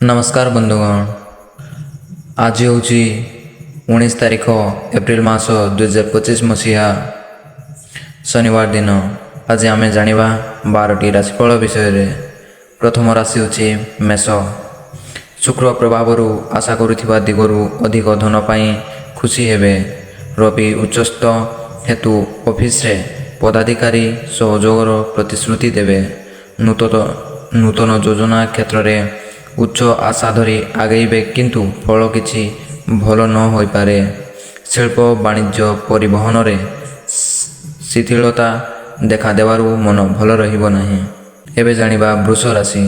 नमस्कार बंधुगण। आज हूँ 19 तारीख एप्रिल मास 2025 मसीहा शनिवार दिन। आज आम जाना 12टी राशिफल विषय। प्रथम राशि हूँ मेष। शुक्र प्रभाव आशा करुवा दिगरु अधिक धन पाई खुशी हेबे। रवि उच्चस्थ हेतु ऑफिस रे पदाधिकारी सहयोगर प्रतिश्रुति देवे। नूतन योजना क्षेत्र में उच्च आशा धरी आगेबे किंतु फल किछि भल न होई पारे। शिल्प वाणिज्य परिवहन रे शिथिलता देखा देवारु मन भल रहिबो नाही। एबे जानिबा वृष राशि।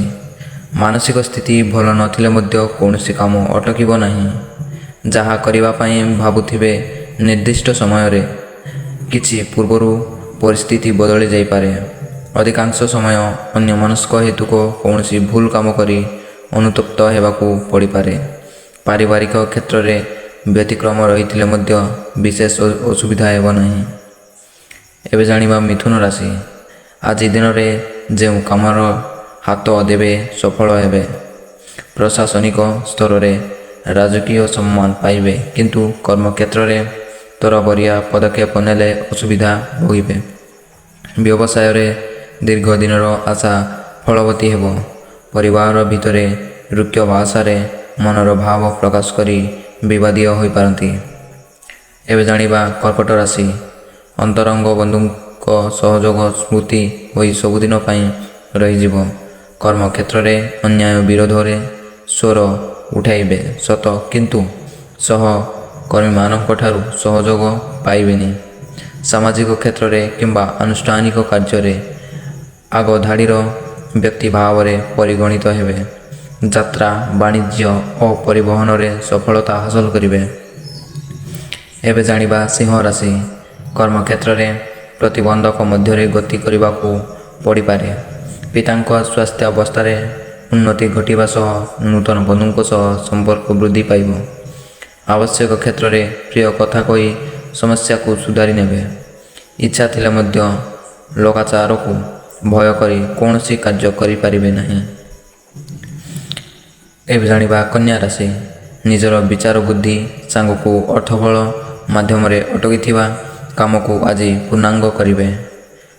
मानसिक स्थिति भल नथिले मध्य कौनसी काम अटकिबो नाही। जहा करिबा पई भाबुथिबे निर्दिष्ट समय रे किछि पूर्वरु परिस्थिति बदली जाई पारे। अधिकांश समय अन्य मनस्क हेतु को कौनसी भूल काम करी अनुतप्त हेबाकू पड़ी पारे। पारिवारिक क्षेत्र में व्यतिक्रम रही मध्य विशेष असुविधा हेब नहीं। एबे जानिबा मिथुन राशि। आज दिन में जो कामर हाथ देवे सफल हेबे। प्रशासनिक स्तर में राजकीय सम्मान पाइबे किंतु कर्म क्षेत्र में तरबरिया पदक्षेप नेले असुविधा भोगिबे। व्यवसाय रे दीर्घ दिनर आशा फलवती हेब। परिवार भितर रुक्ष भाषा मनर भाव प्रकाश करी विवादीय हो पारती। एवं जानिबा कर्कट राशि। अंतरंग बंधु सहयोग स्मृति हो सबुदिन रही। कर्म क्षेत्र में अन्याय विरोध में स्वर उठाइबे सत किंतु सहकर्मी मानक ठारू सहयोग पाइबेनी। सामाजिक क्षेत्र में किंबा अनुष्ठानिक कार्य आग धाड़ीर व्यक्ति भाव में परिगणित हेबे। यात्रा वाणिज्य और परिवहन में सफलता हासिल करिवे। एबे जानिबा सिंह राशि। कर्म क्षेत्र में प्रतिबंधक मध्य गति करने को पड़ पारे। पिता स्वास्थ्य अवस्था उन्नति घटिबा सह नूतन बंधु संपर्क वृद्धि पाइब। आवश्यक क्षेत्र में प्रिय कथा कही समस्या को सुधारी नेबे। इच्छा थिले मध्य लोकाचार को भय करी कौन सी कार्य करि पारिबे नहीं। एबे जानिबा कन्या राशि। निजर विचार बुद्धि सांग को अर्थबल माध्यम रे अटकी काम को आज पूर्णांग करिवे।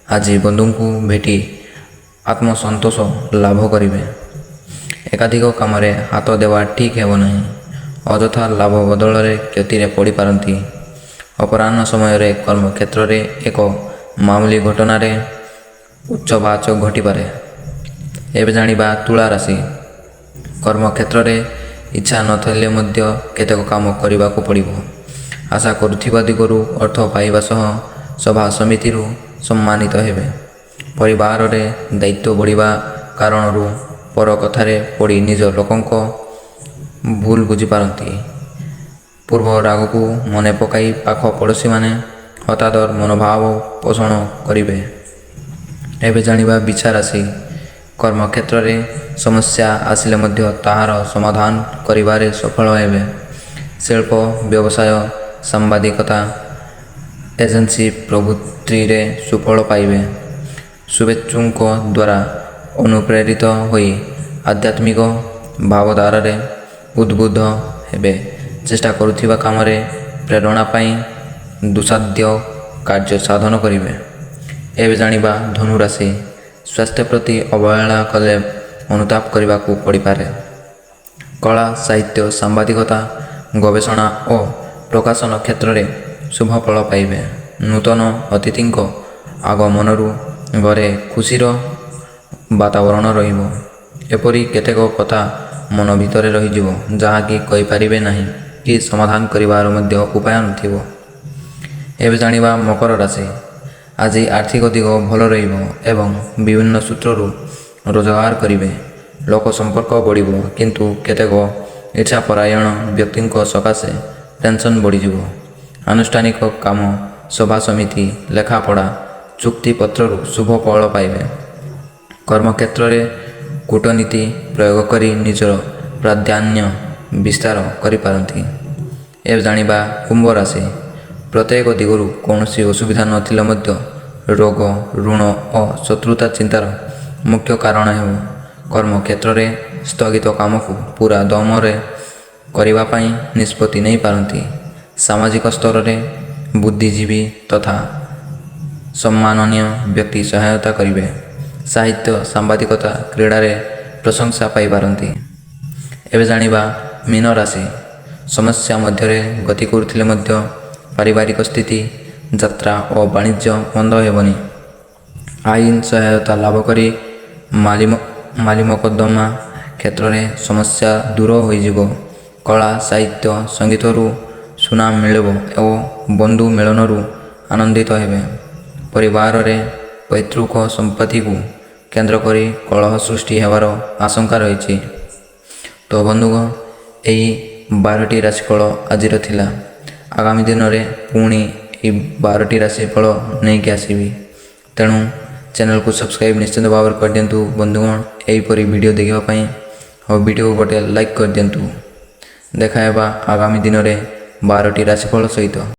आज बंधु को भेटी आत्मसंतोष लाभ करिवे। एकाधिक काम रे हाथ देवा ठीक हेब नहीं। अଯଥା लाभ बदल रे क्षति रे पड़ी पारंती। अपराह्न समय रे कर्म क्षेत्र रे एक मामूली घटना रे उच्च बाच घटी पारे। एबे जानिबा तुला राशि। कर्म क्षेत्र में इच्छा नथिले मध्य केतेक काम करने को पड़िबो। आशा करुथिबा दिगरु अर्थ पाइबा सह सभा समिति सम्मानित हेबे। परिवार रे दायित्व बढ़िबा कारणरू पर कथारे पड़ी निज लोकंक भूल बुझी पारंती। पूर्व राग को मने पकाई पाख पड़ोशी माने हतादर मनोभाव पोषण करिवे। एबे जानिबा बिछा राशि। कर्म क्षेत्र में समस्या आसिले मध्य ताहार समाधान करिबारे सफल हेबे। शिल्प व्यवसाय सांबादिकता एजेंसी प्रभृति रे सुफल पाइबे। शुभेच्छुक द्वारा अनुप्रेरित होई आध्यात्मिक भावधारा रे उद्बुद्ध हेबे। चेष्टा करुथिबा काम रे प्रेरणा पाई दुसाध्य कार्य साधन करिवे। एबे जानिबा धनु राशि। स्वास्थ्य प्रति अवहेला कले अनुताप करने को पड़ पारे। कला साहित्य सांबादिकता गवेषणा और प्रकाशन क्षेत्र में शुभ फल पाइबे। नूतन अतिथि आगमनरू घरे खुशीर वातावरण रहिबो। एपरी केतेक कथा मन भितर रहिजिवो जहाँकि कहि पारिबे नाही कि समाधान करिवार मध्य उपाय नथिबो। एबे जानिबा मकर राशि। आज आर्थिक दिग भल रहिबो एवं विभिन्न सूत्ररू रोजगार करिवे। लोक संपर्क बढ़िबो किंतु केतेक इच्छापरायण व्यक्ति सकाशे टेंशन बढ़ीजिवो। आनुष्ठानिक काम सभा समिति लेखापढ़ा चुक्ति पत्ररू शुभ फल पाइबे। कर्म क्षेत्र में कूटनीति प्रयोग करी निजर प्राधान्य विस्तार करि पारंती। ए जानिबा कुंभ राशि। प्रत्येक दिगरु कौनसी असुविधा नथिले मध्य रोग ऋण और शत्रुता चिंतार मुख्य कारण है। कर्म क्षेत्र में ସ୍ଥଗିତ କାମକୁ ପୁରା ଦମରେ କରିବା ପାଇଁ ନିଷ୍ପତ୍ତି ନେଇପାରନ୍ତି। ସାମାଜିକ ସ୍ତରରେ ବୁଦ୍ଧିଜୀବୀ ତଥା ସମ୍ମାନନୀୟ ବ୍ୟକ୍ତି ସହାୟତା କରିବେ। ସାହିତ୍ୟ, ସାମ୍ବାଦିକତା, କ୍ରୀଡ଼ାରେ ପ୍ରଶଂସା ପାଇପାରନ୍ତି। ଏବେ ଜାଣିବା ମୀନ ରାଶି। ସମସ୍ୟା ମଧ୍ୟରେ ଗତି କରୁଥିଲେ ମଧ୍ୟ ପାରିବାରିକ ସ୍ଥିତି, ଯାତ୍ରା ଓ ବାଣିଜ୍ୟ ମନ୍ଦ ହେବନି। ଆଇନ ସହାୟତା ଲାଭ କରି ମାଲି ମକଦ୍ଦମା କ୍ଷେତ୍ରରେ ସମସ୍ୟା ଦୂର ହୋଇଯିବ। କଳା, ସାହିତ୍ୟ, ସଙ୍ଗୀତରୁ ସୁନାମ ମିଳିବ ଓ ବନ୍ଧୁ ମିଳନରୁ ଆନନ୍ଦିତ ହେବେ। ପରିବାରରେ ପୈତୃକ ସମ୍ପତ୍ତିକୁ କେନ୍ଦ୍ର କରି କଳହ ସୃଷ୍ଟି ହେବାର ଆଶଙ୍କା ରହିଛି। ତ ବନ୍ଧୁଗଣ, ଏହି 12ଟି ରାଶିଫଳ ଆଜିର ଥିଲା। ଆଗାମୀ ଦିନରେ ପୁଣି ଏହି 12ଟି ରାଶିଫଳ ନେଇକି ଆସିବି। ତେଣୁ ଚ୍ୟାନେଲକୁ ସବସ୍କ୍ରାଇବ୍ ନିଶ୍ଚିତ ଭାବରେ କରିଦିଅନ୍ତୁ ବନ୍ଧୁଗଣ ଏହିପରି ଭିଡ଼ିଓ ଦେଖିବା ପାଇଁ, ଆଉ ଭିଡ଼ିଓକୁ ଗୋଟେ ଲାଇକ୍ କରିଦିଅନ୍ତୁ। ଦେଖା ହେବା ଆଗାମୀ ଦିନରେ 12ଟି ରାଶିଫଳ ସହିତ।